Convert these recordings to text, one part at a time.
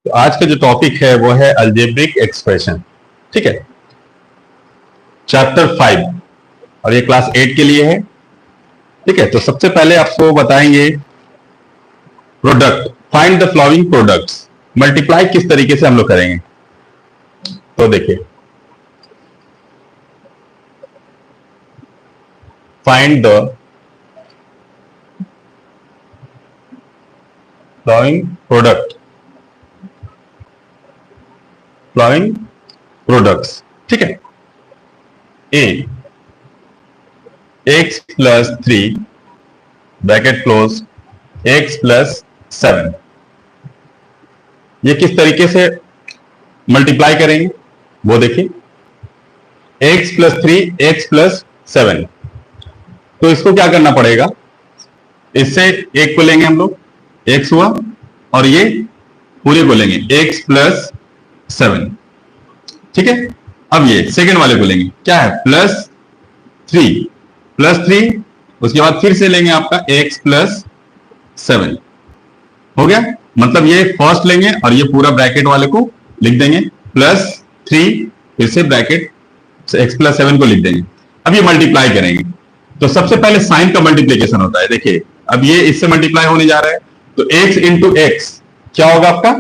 तो आज का जो टॉपिक है वो है अलजेब्रिक एक्सप्रेशन। ठीक है, चैप्टर 5 और ये क्लास 8 के लिए है। ठीक है, तो सबसे पहले आपको बताएंगे product, find the following products. Multiply किस तरीके से हम लोग करेंगे, तो देखिए फाइंड द फॉलोइंग प्रोडक्ट्स। ठीक है, A X plus 3 bracket close X plus 7, ये किस तरीके से मल्टीप्लाई करेंगे वो देखिए। एक्स प्लस 3 एक्स प्लस 7, तो इसको क्या करना पड़ेगा, इससे एक को लेंगे हम लोग, एक्स हुआ, और ये पूरे को लेंगे एक्स प्लस 7। ठीक है, अब ये सेकंड वाले को लेंगे, क्या है, प्लस 3, उसके बाद फिर से लेंगे आपका x प्लस 7। हो गया, मतलब ये फर्स्ट लेंगे और ये पूरा ब्रैकेट वाले को लिख देंगे, प्लस 3 फिर से ब्रैकेट x प्लस 7 को लिख देंगे। अब ये मल्टीप्लाई करेंगे, तो सबसे पहले साइन का मल्टीप्लीकेशन होता है। देखिए अब ये इससे मल्टीप्लाई होने जा रहा है, तो x इंटू एक्स क्या होगा आपका,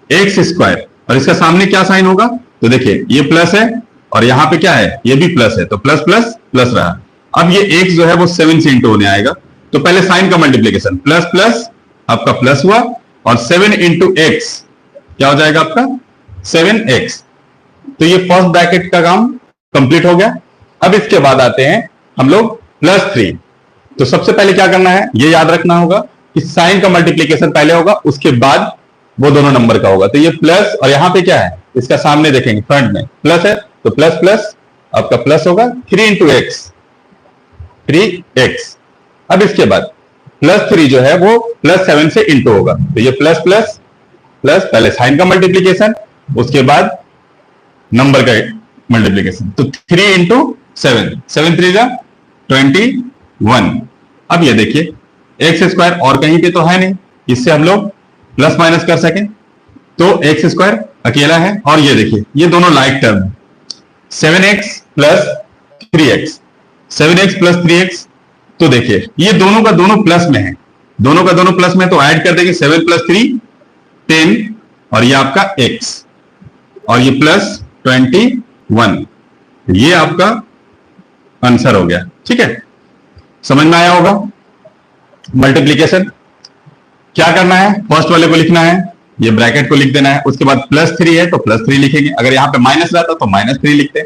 एक्स स्क्वायर, और इसका सामने क्या साइन होगा, तो देखिए ये प्लस है और यहाँ पे क्या है, ये भी प्लस है, तो प्लस प्लस प्लस रहा। अब ये x जो है वो 7 से इंटू होने आएगा, तो पहले साइन का मल्टीप्लीकेशन, प्लस प्लस आपका प्लस हुआ, और 7 इंटू एक्स क्या हो जाएगा आपका 7x। तो ये फर्स्ट ब्रैकेट का काम कंप्लीट हो गया। अब इसके बाद आते हैं हम लोग प्लस 3, तो सबसे पहले क्या करना है, ये याद रखना होगा कि साइन का मल्टीप्लीकेशन पहले होगा, उसके बाद वो दोनों नंबर का होगा। तो ये प्लस, और यहां पे क्या है, इसका सामने देखेंगे फ्रंट में प्लस है, तो प्लस प्लस आपका प्लस होगा, 3 इंटू एक्स 3x। अब इसके बाद प्लस 3 जो है वो प्लस 7 से इंटू होगा, तो ये प्लस प्लस प्लस, पहले साइन का मल्टीप्लीकेशन, उसके बाद नंबर का मल्टीप्लीकेशन, तो 3 इंटू 7, 7 3 जा 21। अब ये देखिए एक्स स्क्वायर और कहीं पे तो है नहीं, इससे हम लोग प्लस माइनस कर सकें, तो एक्स स्क्वायर अकेला है, और ये देखिए ये दोनों like term, 7x plus 3x, 7x plus 3x, तो देखिए ये दोनों का दोनों प्लस में है, दोनों का दोनों प्लस में, तो ऐड कर देंगे 7 प्लस 3 10, और ये आपका x, और ये प्लस 21, ये आपका आंसर हो गया। ठीक है, समझ में आया होगा। मल्टीप्लीकेशन क्या करना है, फर्स्ट वाले को लिखना है, ये ब्रैकेट को लिख देना है, उसके बाद प्लस 3 है तो प्लस 3 लिखेंगे, अगर यहाँ पे माइनस रहता तो माइनस 3 लिखते,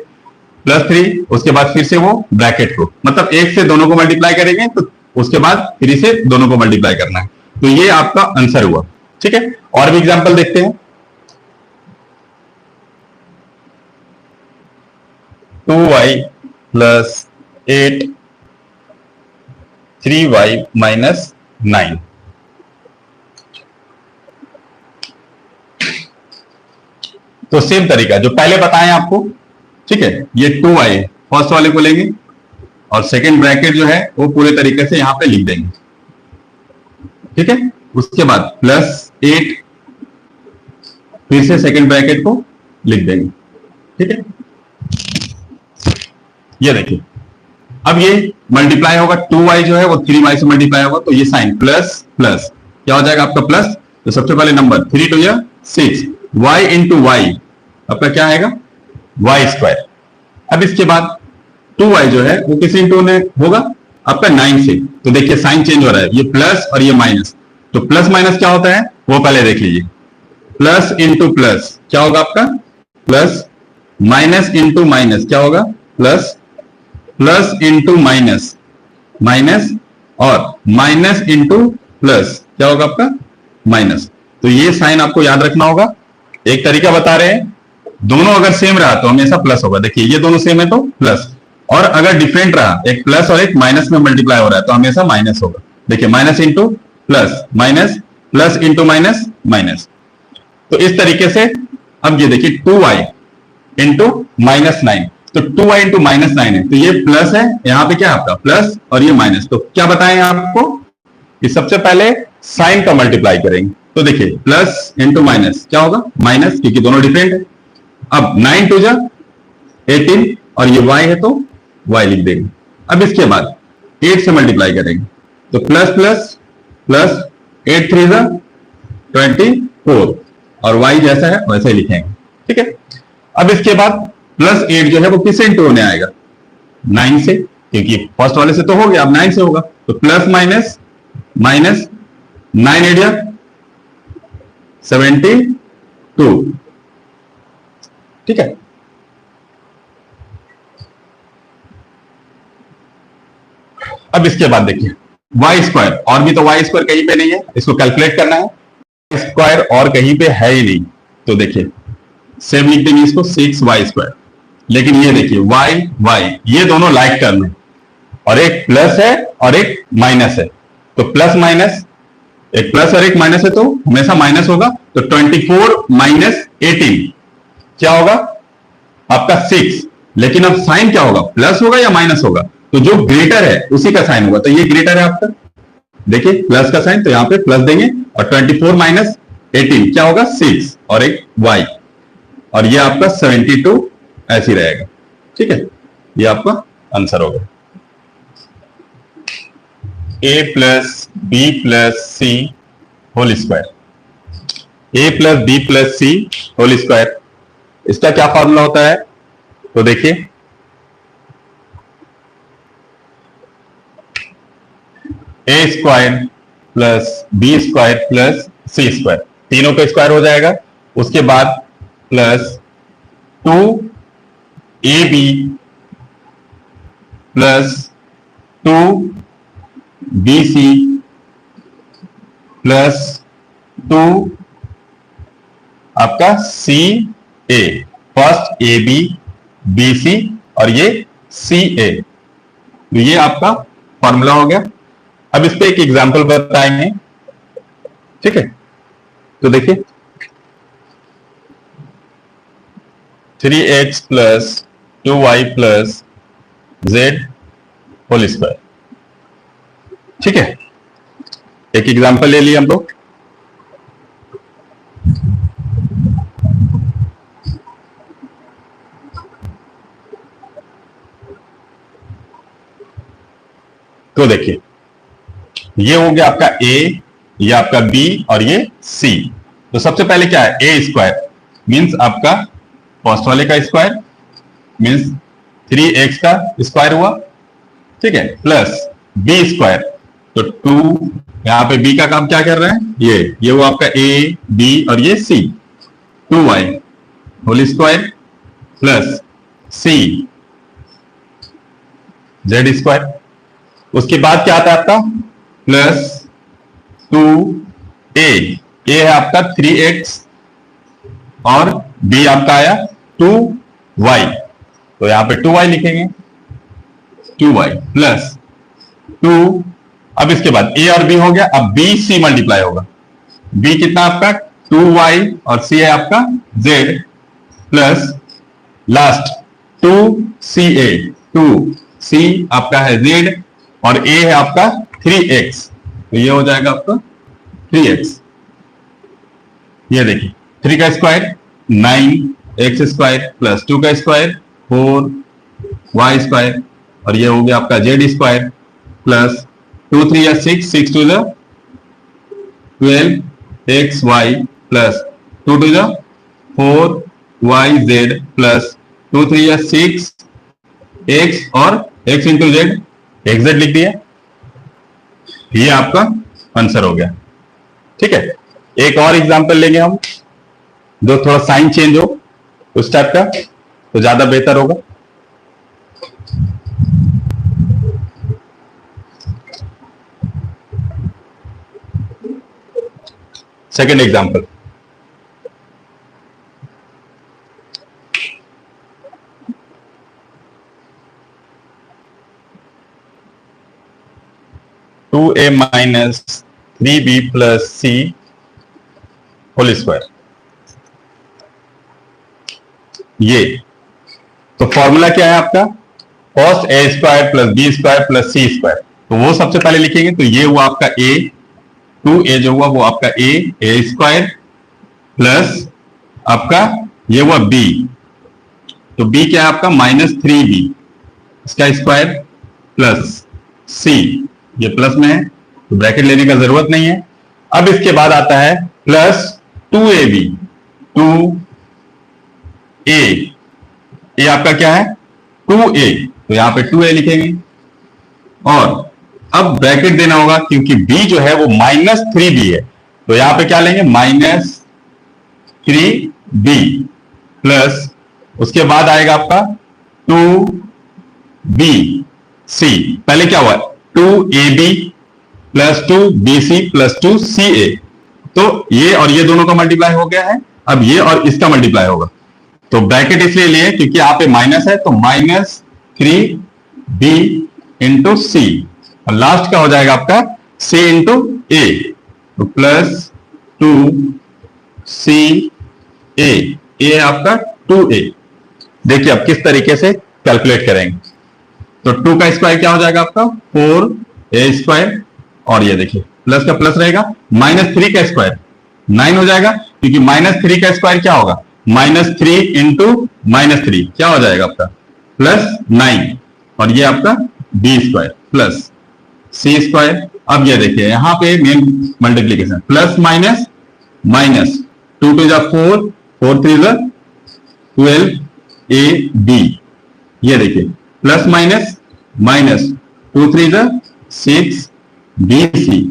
प्लस 3, उसके बाद फिर से वो ब्रैकेट को, मतलब एक से दोनों को मल्टीप्लाई करेंगे, तो उसके बाद फिर से दोनों को मल्टीप्लाई करना है, तो ये आपका आंसर हुआ। ठीक है, और भी एग्जांपल देखते हैं। 2y प्लस 8 3y माइनस 9, तो सेम तरीका जो पहले बताएं आपको। ठीक है, ये 2y फर्स्ट वाले को लेंगे, और सेकंड ब्रैकेट जो है वो पूरे तरीके से यहां पे लिख देंगे। ठीक है, उसके बाद प्लस 8 फिर से सेकंड ब्रैकेट को लिख देंगे। ठीक है, ये देखिए अब ये मल्टीप्लाई होगा, 2y जो है वो 3y से मल्टीप्लाई होगा, तो ये साइन प्लस प्लस क्या हो जाएगा आपका प्लस, तो सबसे पहले नंबर 3 2 6, y इंटू वाई आपका क्या आएगा y स्क्वायर। अब इसके बाद 2y जो है वो किस इंटू ने होगा आपका 9 से, तो देखिए साइन चेंज हो रहा है, ये प्लस और ये माइनस, तो प्लस माइनस क्या होता है वो पहले देख लीजिए, प्लस इंटू प्लस क्या होगा आपका प्लस, माइनस इंटू माइनस क्या होगा plus, plus into minus minus, और माइनस इंटू प्लस क्या होगा आपका माइनस। तो ये साइन आपको याद रखना होगा। एक तरीका बता रहे हैं, दोनों अगर सेम रहा तो हमेशा प्लस होगा, देखिए ये दोनों सेम है तो प्लस, और अगर डिफरेंट रहा, एक प्लस और एक माइनस में मल्टीप्लाई हो रहा है, तो हमेशा माइनस होगा। देखिए minus into plus minus, plus into minus minus, तो इस तरीके से। अब ये देखिए 2y इंटू माइनस 9, तो 2y इंटू माइनस 9 है, तो ये प्लस है, यहाँ पे क्या है आपका प्लस और ये माइनस, तो क्या बताएं आपको कि सबसे पहले साइन का मल्टीप्लाई करेंगे, तो देखिए प्लस इंटू माइनस क्या होगा, माइनस, क्योंकि दोनों डिफरेंट है। अब 9 टू जा 18 और ये y है तो y लिख देंगे। अब इसके बाद 8 से मल्टीप्लाई करेंगे तो प्लस प्लस प्लस 8 3 जा 24 और y जैसा है वैसे ही लिखेंगे, ठीक है। अब इसके बाद प्लस 8 जो है वो किससे इंटू होने आएगा, 9 से, क्योंकि फर्स्ट वाले से तो हो गया, अब 9 से होगा। तो प्लस माइनस माइनस 9 8 जा 72, ठीक है। अब इसके बाद देखिए वाई स्क्वायर, और भी तो वाई स्क्वायर कहीं पे नहीं है, इसको कैलकुलेट करना है। स्क्वायर और कहीं पे है ही नहीं, तो देखिए सेम लिख देंगे इसको 6y स्क्वायर। लेकिन ये देखिए y y ये दोनों लाइक टर्म है, और एक प्लस है और एक माइनस है, तो प्लस माइनस, एक प्लस और एक माइनस है तो हमेशा माइनस होगा। तो 24 माइनस 18 क्या होगा आपका 6, लेकिन अब साइन क्या होगा, प्लस होगा या माइनस होगा, तो जो ग्रेटर है उसी का साइन होगा। तो ये ग्रेटर है आपका, देखिए प्लस का साइन, तो यहां पे प्लस देंगे, और 24 माइनस 18 क्या होगा 6 और एक y, और ये आपका 72 ऐसे ही रहेगा, ठीक है। ये आपका आंसर होगा। a plus B plus C whole square, a plus B plus C whole square, इसका क्या फॉर्मूला होता है, तो देखिए a square plus B square plus C square, तीनों का स्क्वायर हो जाएगा। उसके बाद plus 2ab plus 2bc plus 2 आपका ca, फर्स्ट ab bc और ये ca, तो ये आपका फॉर्मूला हो गया। अब इस पे एक एग्जांपल बताएंगे, ठीक है। तो देखिए 3x plus 2y plus z whole square, ठीक है। एक एग्जांपल ले लिए हम लोग, तो देखिए ये हो गया आपका a, ये आपका b और ये c। तो सबसे पहले क्या है, a स्क्वायर मीन्स आपका फर्स्ट वाले का स्क्वायर मीन्स 3x का स्क्वायर हुआ, ठीक है, प्लस b स्क्वायर, तो 2, यहां पे b का काम क्या कर रहे हैं, ये वो आपका a b और ये c, 2y whole square plus c z square. उसके बाद क्या आता है आपका प्लस 2a, a है आपका 3x और b आपका आया 2y, तो यहां पे 2y लिखेंगे, 2y प्लस 2। अब इसके बाद a और b हो गया, अब b c मल्टीप्लाई होगा, b कितना आपका 2y और c है आपका z plus last 2ca, 2c आपका है z और a है आपका 3x, तो ये हो जाएगा आपका 3x। ये देखिए 3 का स्क्वायर 9x स्क्वायर प्लस 2 का स्क्वायर 4y स्क्वायर, और ये हो गया आपका z स्क्वायर प्लस 2 3 या 6, 6 2 जा 12xy प्लस 2 2 जा 4yz प्लस 2 3 या 6x और x इंटू z, xz लिख दिया, ये आपका आंसर हो गया, ठीक है। एक और एग्जांपल लेंगे हम, जो थोड़ा साइन चेंज हो उस टाइप का, तो ज्यादा बेहतर होगा। Second example, two A minus 3b plus C whole square, ये तो फॉर्मूला क्या है आपका, cause A square plus B square plus C square, तो वो सबसे पहले लिखेंगे, तो ये हुआ आपका a 2a जो हुआ वो आपका a स्क्वायर प्लस आपका ये हुआ b, तो b क्या है आपका -3b इसका स्क्वायर प्लस c, ये प्लस में है तो ब्रैकेट लेने का जरूरत नहीं है। अब इसके बाद आता है प्लस 2ab, 2a, ये आपका क्या है 2a, तो यहां पे 2a लिखेंगे और अब ब्रैकेट देना होगा क्योंकि b जो है वो -3b है, तो यहां पे क्या लेंगे -3b प्लस उसके बाद आएगा आपका 2bc, पहले क्या हुआ 2ab plus 2bc plus 2ca, तो ये और ये दोनों का मल्टीप्लाई हो गया है, अब ये और इसका मल्टीप्लाई होगा, तो ब्रैकेट इसलिए लिए क्योंकि यहाँ पे माइनस है, तो -3b इंटू सी और लास्ट का हो जाएगा आपका c इंटू ए, तो प्लस 2ca, ए आपका 2a। देखिए अब किस तरीके से कैलकुलेट करेंगे, तो 2 का स्क्वायर क्या हो जाएगा आपका 4a स्क्वायर, और ये देखिए प्लस का प्लस रहेगा, -3 का स्क्वायर 9 हो जाएगा, क्योंकि -3 का स्क्वायर क्या होगा -3 इंटू -3 क्या हो जाएगा आपका +9, और ये आपका b square plus c square. अब ये देखिए यहां पे main multiplication plus minus minus, 2 2 जा 4, 4 3 जा 12ab, ये देखिए प्लस माइनस माइनस 2 3 जा 6bc,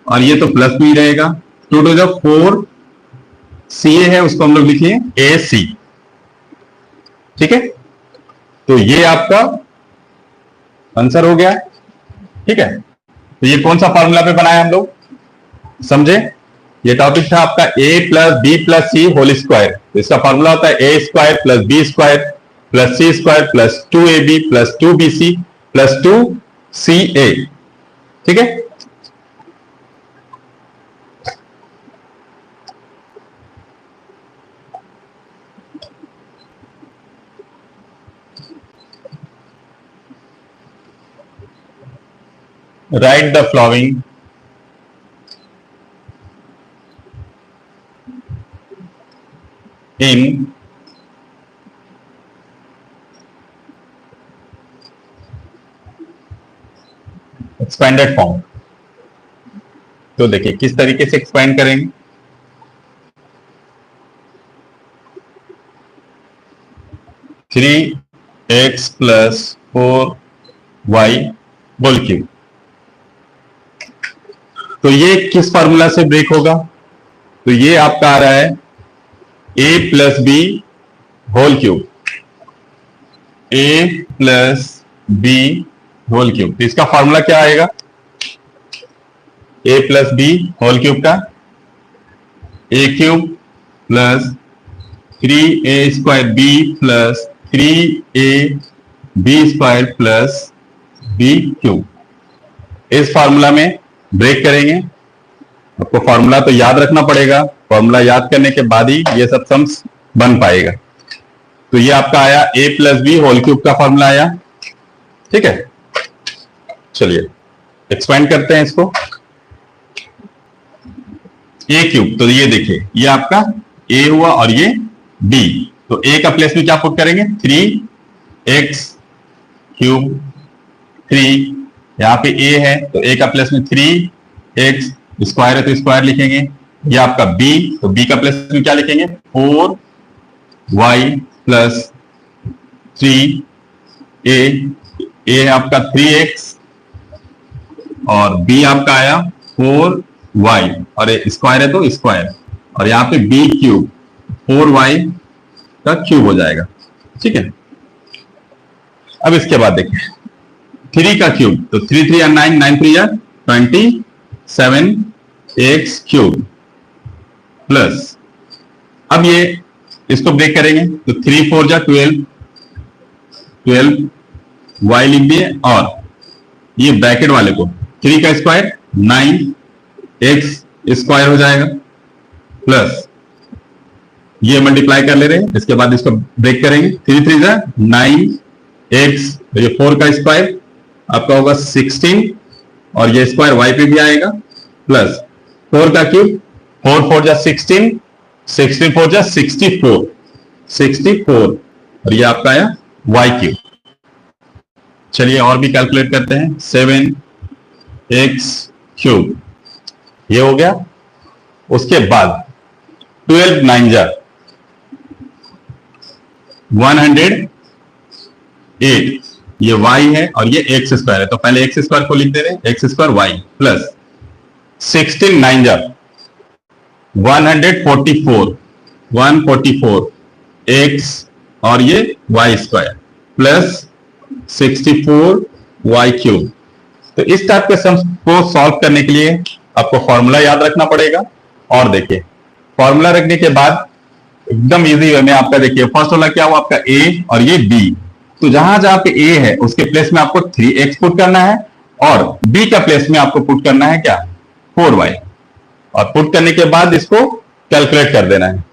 और ये तो प्लस में ही रहेगा, 2 2 जा 4, ca है उसको हम लोग लिखिए ac, ठीक है, तो ये आपका आंसर हो गया, ठीक है। तो ये कौन सा फॉर्मूला पे बनाया हम लोग समझे, ये टॉपिक था आपका a plus B plus C whole square, तो इसका फॉर्मूला होता है a square plus B square plus C square plus 2ab plus 2bc plus 2ca, ठीक है। Write the following in expanded form। तो देखिए किस तरीके से एक्सपेंड करेंगे, three X plus 4y whole cube, तो ये किस फार्मूला से ब्रेक होगा, तो ये आपका आ रहा है a plus B whole cube, a plus B whole cube, तो इसका फार्मूला क्या आएगा a plus B whole cube का a cube plus 3a square b plus 3a b square plus b cube, इस फार्मूला में ब्रेक करेंगे। आपको formula तो याद रखना पड़ेगा, फॉर्मूला याद करने के बाद ही ये सब सम्स बन पाएगा। तो ये आपका आया a plus B whole cube का फॉर्मूला आया, ठीक है। चलिए एक्सपेंड करते हैं इसको, a क्यूब, तो ये देखिए ये आपका a हुआ और ये b, तो a का प्लेस में क्या पुट करेंगे 3x क्यूब, 3 यहाँ पे a है तो a का प्लेस में 3x स्क्वायर है तो स्क्वायर लिखेंगे, ये आपका b, तो b का प्लेस में क्या लिखेंगे 4y प्लस 3a, a है आपका 3x और b आपका आया 4y और स्क्वायर है तो स्क्वायर, और यहाँ पे b क्यूब 4y का क्यूब हो जाएगा, ठीक है। अब इसके बाद देखिए 3 का क्यूब, तो 3 3 या 9, 9 3 या 27x क्यूब प्लस, अब ये इसको ब्रेक करेंगे तो 3 4 जा 12, 12y लिख दिए, और ये ब्रैकेट वाले को 3 का स्क्वायर 9x स्क्वायर हो जाएगा प्लस ये मल्टीप्लाई कर ले रहे हैं, इसके बाद इसको ब्रेक करेंगे 3 3 जा 9x, तो ये 4 का स्क्वायर आपका होगा 16 और ये स्क्वायर y पे भी आएगा प्लस 4 का क्यूब, 4 4 जा 16, 16 4 जा 64, 64 और ये आपका आया वाई क्यूब। चलिए और भी कैलकुलेट करते हैं। 7x क्यूब ये हो गया। उसके बाद 12 9 जा 108, ये y है और ये एक्स स्क्वायर है, तो पहले एक्स स्क्वायर को लिख दे रहे हैं, एक्स स्क्वायर y प्लस 16 9 जा 144, 144 x और ये y square plus 64 y cube. तो इस टाइप के सम्स को सॉल्व करने के लिए आपको फॉर्मूला याद रखना पड़ेगा। और देखिए फॉर्मूला रखने के बाद एकदम इजी वे में आपका देखिए फर्स्ट वाला क्या हुआ आपका a और ये b, तो जहां जहां पे a है उसके प्लेस में आपको 3x पुट करना है और b का प्लेस में आपको पुट करना है क्या 4y, और पुट करने के बाद इसको कैलकुलेट कर देना है।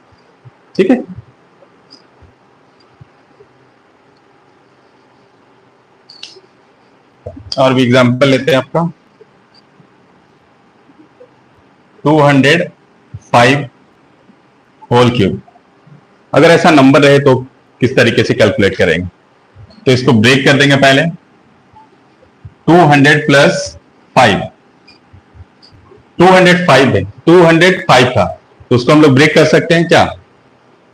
ठीक है, और भी एग्जांपल लेते हैं आपका 205 होल क्यूब। अगर ऐसा नंबर रहे तो किस तरीके से कैलकुलेट करेंगे, तो इसको ब्रेक कर देंगे पहले। 200 प्लस 5, 205 है, 205 था तो उसको हम लोग ब्रेक कर सकते हैं क्या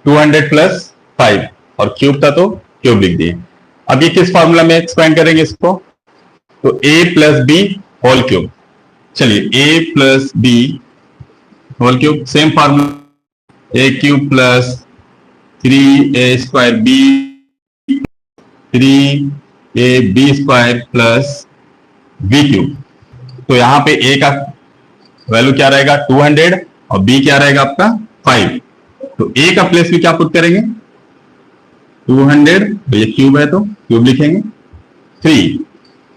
200 प्लस 5 और क्यूब था तो क्यूब लिख दिए। अब ये किस फॉर्मूला में एक्सपेंड करेंगे इसको, तो a plus B whole cube. चलिए a plus B whole cube, same formula a cube plus 3a square b 3ab square plus b cube. तो यहां पे a का वैल्यू क्या रहेगा 200 और b क्या रहेगा आपका 5, तो a का प्लेस भी क्या पुट करेंगे 200, तो ये क्यूब है तो क्यूब लिखेंगे। 3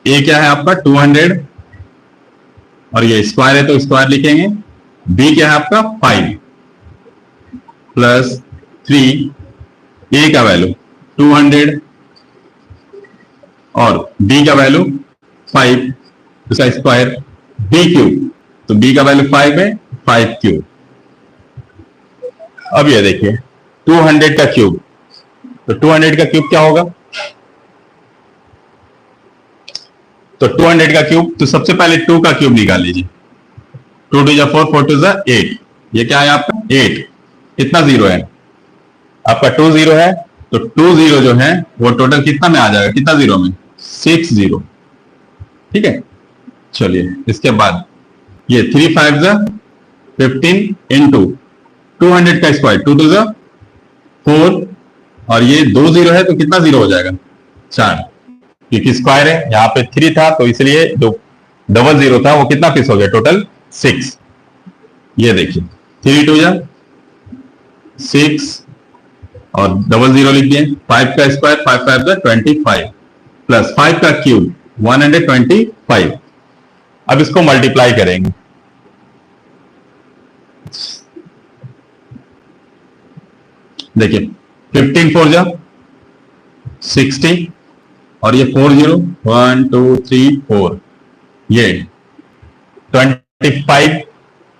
a क्या है आपका 200 और ये स्क्वायर है तो स्क्वायर लिखेंगे। b क्या है आपका 5 प्लस 3, a का वैल्यू 200 और b का वैल्यू 5, इसका स्क्वायर b क्यूब, तो b का वैल्यू 5 है 5 क्यूब। अब ये देखिए 200 का क्यूब, तो 200 का क्यूब क्या होगा, तो 200 का क्यूब, तो सबसे पहले 2 का क्यूब निकाल लीजिए। 2 2 जा 4, 4 2 जा 8, ये क्या है आपका 8, कितना जीरो है आपका 2 0 है, तो 2 0 जो है वो टोटल कितना में आ जाएगा, कितना जीरो में 6 0। ठीक है, चलिए इसके बाद ये 3 5 जा 15 इंटू 200 का स्क्वायर 2 2 जा 4 और ये 2 0 है तो कितना जीरो हो जाएगा 4, क्योंकि स्क्वायर है, यहाँ पे 3 था तो इसलिए जो डबल जीरो था वो कितना पीस हो गया टोटल 6। ये देखिए 3 2 जा 6 और डबल जीरो लिख दिए। 5 का स्क्वायर 5 5 जा 25 प्लस 5 का क्यूब 125। अब इसको मल्टीप्लाई करेंगे, देखिए 15 4 जा 60 और ये 4 0 1 2 3 4, ये 25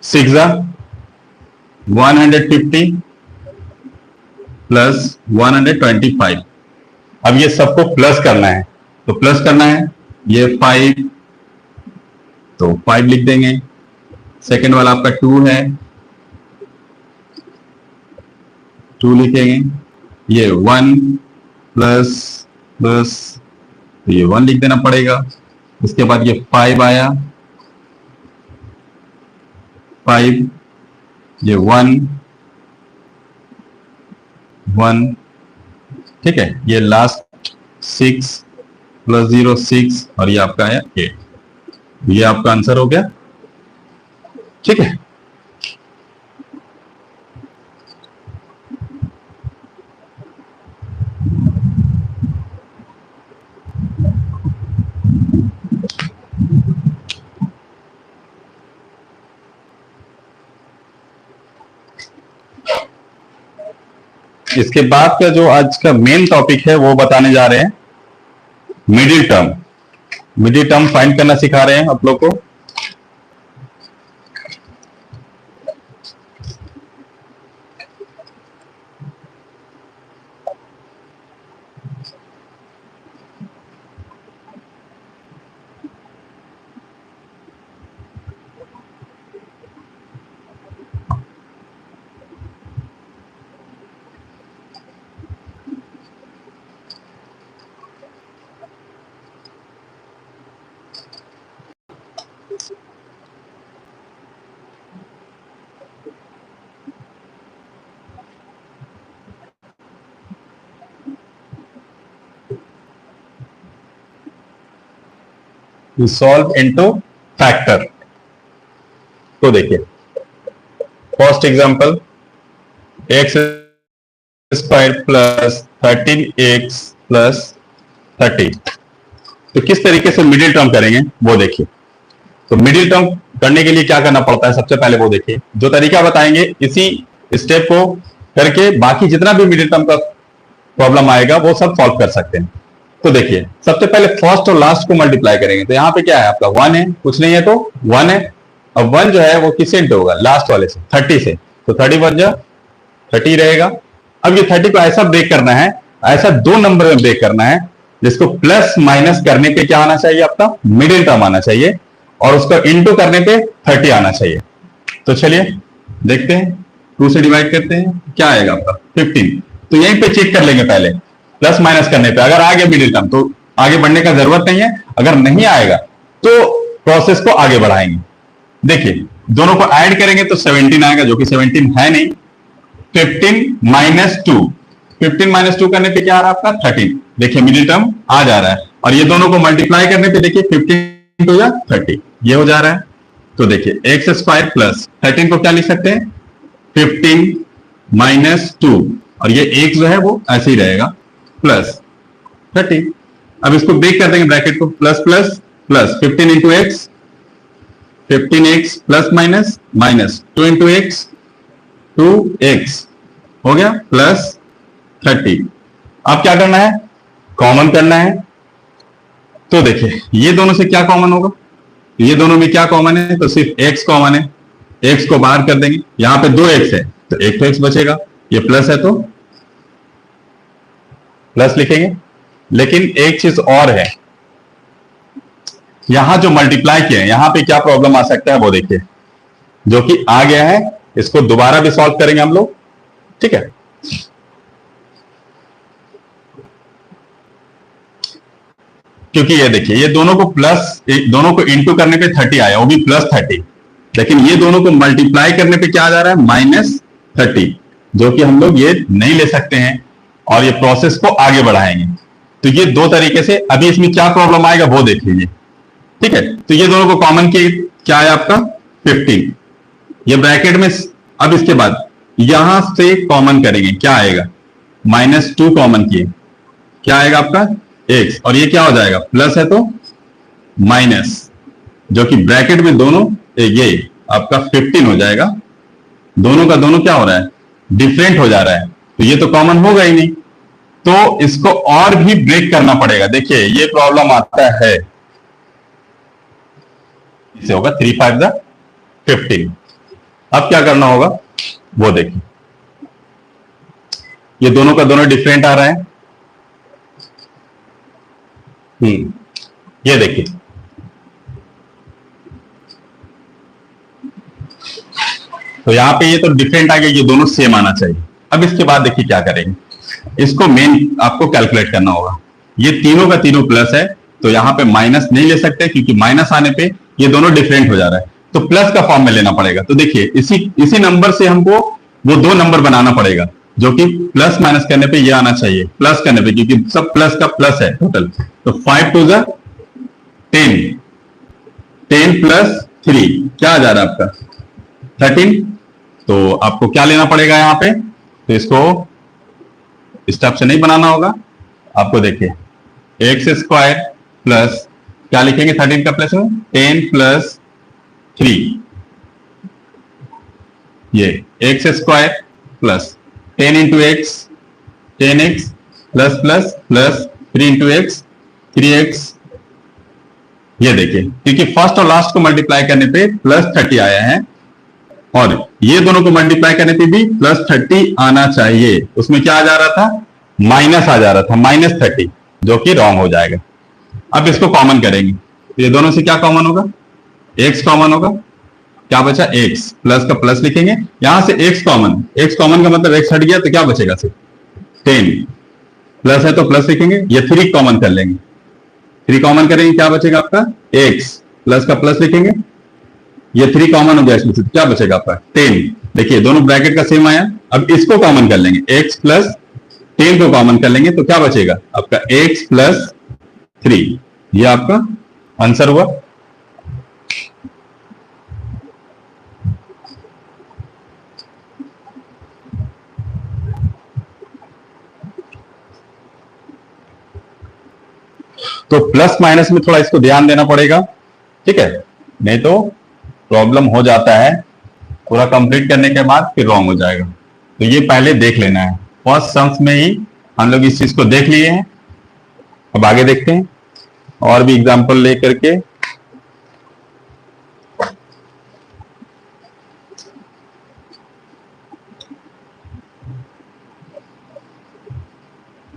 6 जा 150 प्लस 125। अब ये सबको प्लस करना है, तो प्लस करना है ये 5, तो 5 लिख देंगे। सेकंड वाला आपका 2 है, 2 लिखेंगे। ये 1 प्लस प्लस, तो ये 1 लिख देना पड़ेगा। उसके बाद ये 5 आया, 5, ये 1 1, ठीक है। ये लास्ट 6 प्लस 0 6 और ये आपका है 8, ये आपका आंसर हो गया। ठीक है, इसके बाद का जो आज का मेन टॉपिक है वो बताने जा रहे हैं middle term. Middle term find करना सिखा रहे हैं आप लोग को। To solve into factor. तो देखिए first example, X square plus 13x plus 30। तो किस तरीके से मिडिल टर्म करेंगे वो देखिए। तो मिडिल टर्म करने के लिए क्या करना पड़ता है, सबसे पहले वो देखिए। जो तरीका बताएंगे इसी स्टेप को करके बाकी जितना भी मिडिल टर्म का प्रॉब्लम आएगा वो सब सॉल्व कर सकते हैं। तो देखिए सबसे पहले फर्स्ट और लास्ट को मल्टीप्लाई करेंगे। तो यहाँ पे क्या है आपका 1 है, कुछ नहीं है तो 1 है। अब 1 जो है वो किससे इंटू होगा, लास्ट वाले से 30 से। तो 30 बन जा 30 रहेगा। अब ये 30 को ऐसा ब्रेक करना है, ऐसा दो नंबर में ब्रेक करना है जिसको प्लस माइनस करने पे क्या आना चाहिए, आपका मिडिल टर्म आना चाहिए, और उसको इंटू करने पे 30 आना चाहिए। तो चलिए देखते हैं, 2 से डिवाइड करते हैं, क्या आएगा आपका 15। तो यहीं पे चेक कर लेंगे पहले, प्लस माइनस करने पे अगर आ गया मिडिल टर्म तो आगे बढ़ने का जरूरत नहीं है, अगर नहीं आएगा तो प्रोसेस को आगे बढ़ाएंगे। देखिए दोनों को ऐड करेंगे तो 17 आएगा, जो कि 17 है नहीं। 15 माइनस 2, 15 माइनस 2 करने पे क्या आ रहा है आपका 13। देखिए मिडिल टर्म आ जा रहा है, और ये दोनों को मल्टीप्लाई करने पे देखिए 15 टू या 30 ये हो जा रहा है। तो देखिए एक्स स्क्वायर प्लस 13 को क्या लिख सकते हैं 15 माइनस 2, और ये एक जो है वो ऐसे ही रहेगा प्लस 30। अब इसको ब्रेक कर देंगे ब्रैकेट को, plus plus plus 15 into x, 15x plus minus minus 2 into x, 2x हो गया प्लस 30। अब क्या करना है, कॉमन करना है। तो देखिए ये दोनों से क्या कॉमन होगा, ये दोनों में क्या कॉमन है, तो सिर्फ x कॉमन है। x को बाहर कर देंगे, यहां पे 2x है तो एक तो x बचेगा, ये प्लस है तो प्लस लिखेंगे। लेकिन एक चीज और है, यहां जो मल्टीप्लाई किया है यहां पे क्या प्रॉब्लम आ सकता है वो देखिए, जो कि आ गया है, इसको दोबारा भी सॉल्व करेंगे हम लोग, ठीक है। क्योंकि ये देखिए ये दोनों को प्लस, दोनों को इंटू करने पे 30 आया, वो भी प्लस 30, लेकिन ये दोनों को मल्टीप्लाई करने पे क्या आ जा रहा है माइनस 30, जो कि हम लोग ये नहीं ले सकते हैं, और ये प्रोसेस को आगे बढ़ाएंगे। तो ये दो तरीके से, अभी इसमें क्या प्रॉब्लम आएगा वो देख लीजिए, ठीक है। तो ये दोनों को कॉमन किए, क्या है आपका 15, ये ब्रैकेट में। अब इसके बाद यहां से कॉमन करेंगे, क्या आएगा -2 कॉमन किए, क्या आएगा आपका x, और ये क्या हो जाएगा प्लस है तो माइनस, जो कि ब्रैकेट में दोनों ये आपका 15 हो जाएगा। दोनों का दोनों क्या हो रहा है डिफरेंट हो जा रहा है, तो ये तो कॉमन होगा ही नहीं, तो इसको और भी ब्रेक करना पड़ेगा। देखिए ये प्रॉब्लम आता है, इसे होगा 3 5 15। अब क्या करना होगा वो देखिए, ये दोनों का दोनों डिफरेंट आ रहा है। ये देखिए तो यहां पे ये तो डिफरेंट आ गया, ये दोनों सेम आना चाहिए। अब इसके बाद देखिए क्या करेंगे, इसको मेन आपको कैलकुलेट करना होगा। ये तीनों का तीनों प्लस है, तो यहां पे माइनस नहीं ले सकते, क्योंकि माइनस आने पे ये दोनों डिफरेंट हो जा रहा है, तो प्लस का फॉर्म में लेना पड़ेगा। तो देखिए इसी नंबर से हमको वो दो नंबर बनाना पड़ेगा, जो कि प्लस माइनस करने पे ये आना चाहिए, प्लस करने पे, क्योंकि सब प्लस का प्लस है टोटल। तो 5 2 10, 10 प्लस 3 क्या आ जा रहा है आपका 13। तो आपको क्या लेना पड़ेगा यहाँ पे, तो इसको स्टेप से नहीं बनाना होगा आपको। देखिए एक्स स्क्वायर प्लस क्या लिखेंगे 13 का प्लस में 10 प्लस 3, ये x square plus 10 into x, 10x plus plus plus 3 into x 3x। ये देखिए क्योंकि फर्स्ट और लास्ट को मल्टीप्लाई करने पे प्लस 30 आया है, और ये दोनों को मल्टीप्लाई करने पे भी प्लस 30 आना चाहिए। उसमें क्या आ जा रहा था माइनस आ जा रहा था -30, जो कि रॉन्ग हो जाएगा। अब इसको कॉमन करेंगे, तो ये दोनों से क्या कॉमन होगा x कॉमन होगा, क्या बचा x, प्लस का प्लस लिखेंगे, यहां से x कॉमन, x कॉमन का मतलब x हट गया तो क्या बचेगा सिर्फ 10, प्लस है तो प्लस लिखेंगे, ये 3 कॉमन कर लेंगे, 3 कॉमन करेंगे क्या बचेगा आपका x, प्लस का प्लस लिखेंगे, ये 3 कॉमन हो गया इसमें से, तो क्या बचेगा आपका 10। देखिए दोनों ब्रैकेट का सेम आया। अब इसको कॉमन कर लेंगे, x प्लस 10 को कॉमन कर लेंगे, तो क्या बचेगा आपका x प्लस 3, ये आपका आंसर हुआ। तो प्लस माइनस में थोड़ा इसको ध्यान देना पड़ेगा, ठीक है, नहीं तो प्रॉब्लम हो जाता है, पूरा कंप्लीट करने के बाद फिर रॉन्ग हो जाएगा। तो ये पहले देख लेना है, फर्स्ट सम्स में ही हम लोग इस चीज को देख लिए हैं। अब आगे देखते हैं और भी एग्जांपल लेकर के।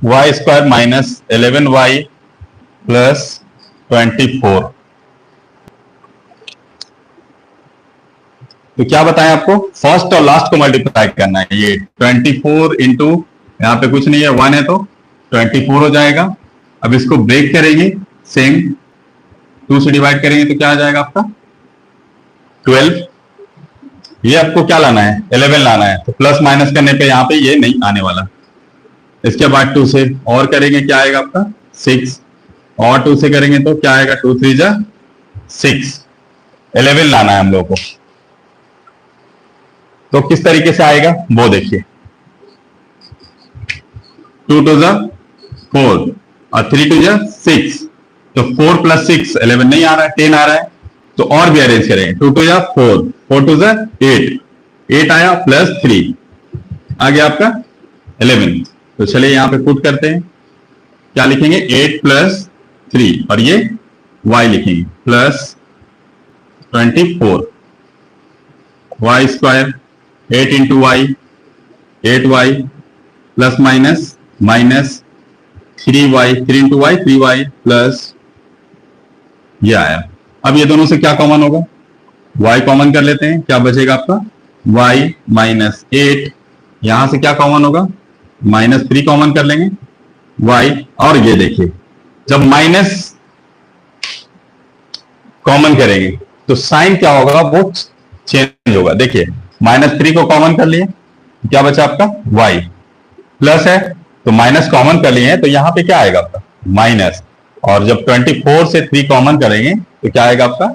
Y square minus 11y plus 24। तो क्या बताएं आपको, फर्स्ट और लास्ट को मल्टीप्लाई करना है। ये 24 इंटू, यहां पे कुछ नहीं है, 1 है तो 24 हो जाएगा। अब इसको ब्रेक करेंगे, सेम 2 से डिवाइड करेंगे तो क्या आ जाएगा आपका 12। ये आपको क्या लाना है, 11 लाना है, तो प्लस माइनस करने पे यहां पे ये नहीं आने वाला। इसके बाद 2 से और करेंगे, क्या आएगा आपका 6, और 2 से करेंगे तो क्या आएगा 2 3 जा 6। 11 लाना है हम लोगों को। तो किस तरीके से आएगा वो देखिए, 2 2 जा 4 और 3 2 जा 6। तो 4 प्लस 6 11 नहीं आ रहा है, 10 आ रहा है। तो और भी अरेंज करेंगे, 2 2 जा 4, 4 2 जा 8, 8 आया प्लस 3 आ गया आपका 11। तो चलिए यहां पे पुट करते हैं, क्या लिखेंगे 8 प्लस 3 और ये y लिखेंगे plus 24। Y square 8 into Y 8y plus minus minus 3y 3 into Y 3y plus ये आया। अब ये दोनों से क्या कॉमन होगा, y कॉमन कर लेते हैं, क्या बचेगा आपका y माइनस 8। यहां से क्या कॉमन होगा, माइनस 3 कॉमन कर लेंगे y। और ये देखिए जब माइनस कॉमन करेंगे तो साइन क्या होगा, वो चेंज होगा। देखिए -3 को कॉमन कर लिए, क्या बचा आपका y, प्लस है तो माइनस कॉमन कर लिए हैं, तो यहां पे क्या आएगा आपका माइनस। और जब 24 से 3 कॉमन करेंगे तो क्या आएगा आपका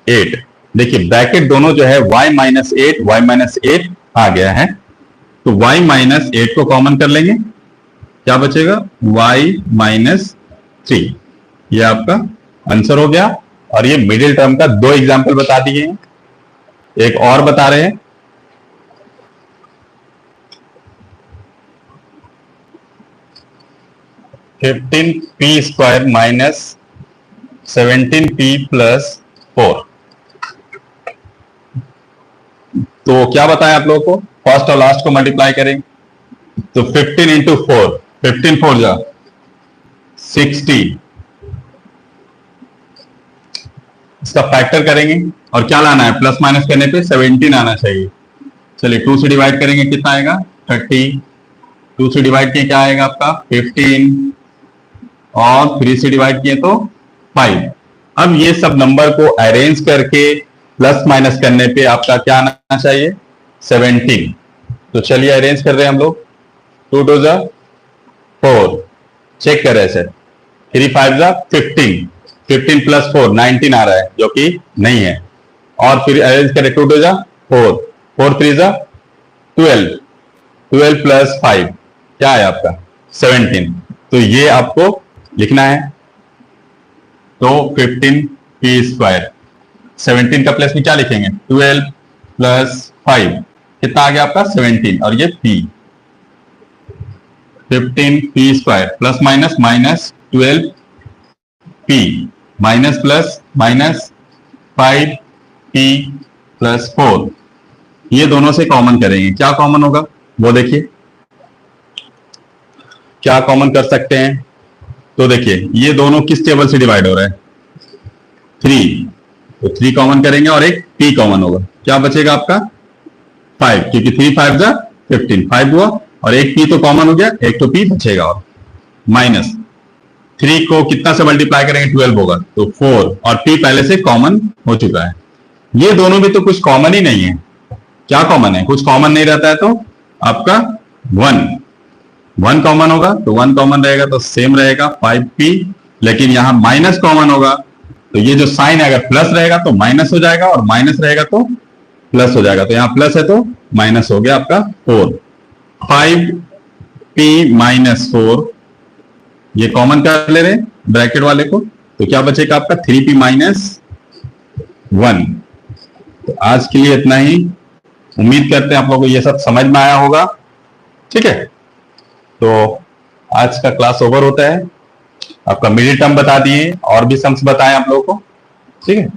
8। देखिए ब्रैकेट दोनों जो है y माइनस 8 y माइनस 8 आ गया है, तो y माइनस 8 को कॉमन कर लेंगे, क्या बचेगा y माइनस 3। ये आपका आंसर हो गया। और ये मिडिल टर्म का 2 एग्जाम्पल बता दिए हैं, एक और बता रहे हैं। (15p square minus 17p plus 4). तो क्या बताएं आप लोगों को, फर्स्ट और लास्ट को मल्टीप्लाई करेंगे तो 15 इंटू 4, 15 4 जा 60, इसका फैक्टर करेंगे और क्या लाना है, प्लस माइनस करने पे 17 आना चाहिए। चलिए 2 से डिवाइड करेंगे, कितना आएगा 30। 2 से डिवाइड किए क्या आएगा आपका 15, और 3 से डिवाइड किए तो 5। अब ये सब नंबर को अरेंज करके प्लस माइनस करने पे आपका क्या आना चाहिए 17। तो चलिए अरेंज कर रहे हैं हम लोग, 2 2 जा 4, चेक कर रहे हैं सर, 3 5 जा 15, 15 प्लस 4 19 आ रहा है, जो कि नहीं है। और फिर अरेंज करें 2 2 जा 4, 4 3 जा 12, 12 प्लस 5 क्या है आपका 17। तो ये आपको लिखना है। तो 15p स्क्वायर, 17 का प्लस में क्या लिखेंगे 12 प्लस 5, कितना आ गया आपका 17, और ये p 15p square plus minus minus 12p minus plus minus 5p plus 4। ये दोनों से कॉमन करेंगे, क्या कॉमन होगा वो देखिए, क्या कॉमन कर सकते हैं। तो देखिए ये दोनों किस टेबल से डिवाइड हो रहा है 3, तो 3 कॉमन करेंगे और एक p कॉमन होगा, क्या बचेगा आपका 5, क्योंकि 3 5 जा 15, 5 हुआ, और एक p तो कॉमन हो गया, एक तो p बचेगा। और माइनस 3 को कितना से मल्टीप्लाई करेंगे 12 होगा, तो 4, और p पहले से कॉमन हो चुका है। ये दोनों भी तो कुछ कॉमन ही नहीं है, क्या कॉमन है, कुछ कॉमन नहीं रहता है, तो आपका 1 कॉमन होगा, तो 1 कॉमन रहेगा तो सेम रहेगा 5p, लेकिन यहां माइनस कॉमन होगा तो ये जो साइन है अगर प्लस रहेगा तो माइनस हो जाएगा और माइनस रहेगा तो प्लस हो जाएगा। तो यहां प्लस है तो माइनस हो गया आपका 4। 5p माइनस 4 ये कॉमन कर ले रहे ब्रैकेट वाले को, तो क्या बचेगा आपका 3p माइनस 1। तो आज के लिए इतना ही। उम्मीद करते हैं आप लोगों को ये सब समझ में आया होगा। ठीक है, तो आज का क्लास ओवर होता है। आपका मिडिल टर्म बता दिए और भी सम्स बताएं आप लोगों को। ठीक है।